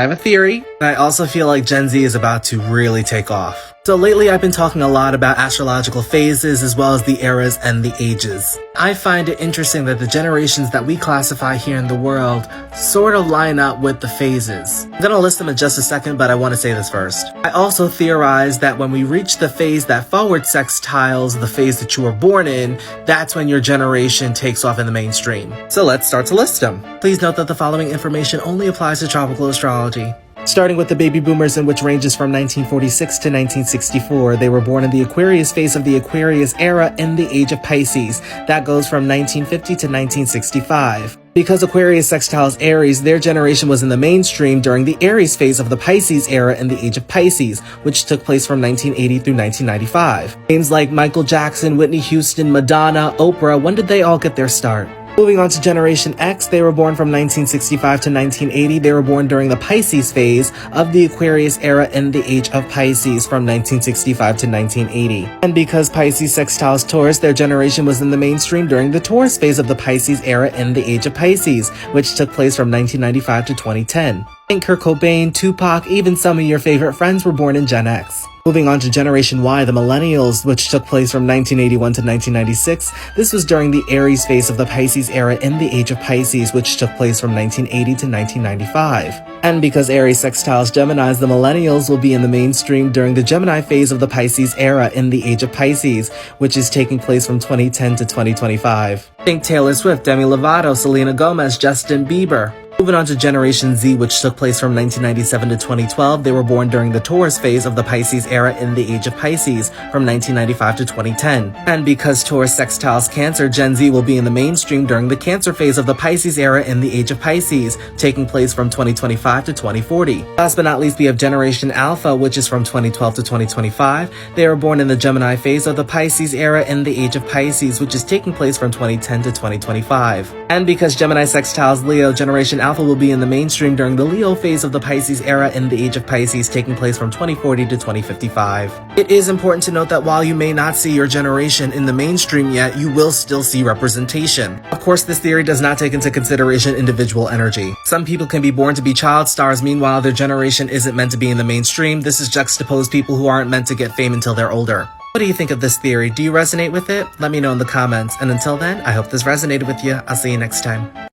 I have a theory, but I also feel like Gen Z is about to really take off. So lately I've been talking a lot about astrological phases as well as the eras and the ages. I find it interesting that the generations that we classify here in the world sort of line up with the phases. I'm gonna list them in just a second, but I want to say this first. I also theorize that when we reach the phase that forward sextiles the phase that you were born in, that's when your generation takes off in the mainstream. So let's start to list them. Please note that the following information only applies to tropical astrology. Starting with the baby boomers, in which ranges from 1946 to 1964. They were born in the Aquarius phase of the Aquarius era in the age of Pisces. That goes from 1950 to 1965. Because Aquarius sextiles Aries, their generation was in the mainstream during the Aries phase of the Pisces era in the age of Pisces, which took place from 1980 through 1995. Names like Michael Jackson, Whitney Houston, Madonna, Oprah, when did they all get their start? Moving on to Generation X, they were born from 1965 to 1980. They were born during the Pisces phase of the Aquarius era in the age of Pisces from 1965 to 1980. And because Pisces sextiles Taurus, their generation was in the mainstream during the Taurus phase of the Pisces era in the age of Pisces, which took place from 1995 to 2010. And Kurt Cobain, Tupac, even some of your favorite friends were born in Gen X. Moving on to Generation Y, the Millennials, which took place from 1981 to 1996. This was during the Aries phase of the Pisces era in the age of Pisces, which took place from 1980 to 1995. And because Aries sextiles Geminis, the Millennials will be in the mainstream during the Gemini phase of the Pisces era in the age of Pisces, which is taking place from 2010 to 2025. Think Taylor Swift, Demi Lovato, Selena Gomez, Justin Bieber. Moving on to Generation Z, which took place from 1997 to 2012, they were born during the Taurus phase of the Pisces era in the age of Pisces from 1995 to 2010. And because Taurus sextiles Cancer, Gen Z will be in the mainstream during the Cancer phase of the Pisces era in the age of Pisces, taking place from 2025 to 2040. Last but not least, we have Generation Alpha, which is from 2012 to 2025. They were born in the Gemini phase of the Pisces era in the age of Pisces, which is taking place from 2010 to 2025. And because Gemini sextiles Leo, Generation Alpha will be in the mainstream during the Leo phase of the Pisces era in the age of Pisces, taking place from 2040 to 2055. It is important to note that while you may not see your generation in the mainstream yet, you will still see representation. Of course, this theory does not take into consideration individual energy. Some people can be born to be child stars, meanwhile their generation isn't meant to be in the mainstream. This is juxtaposed people who aren't meant to get fame until they're older. What do you think of this theory? Do you resonate with it? Let me know in the comments. And until then, I hope this resonated with you. I'll see you next time.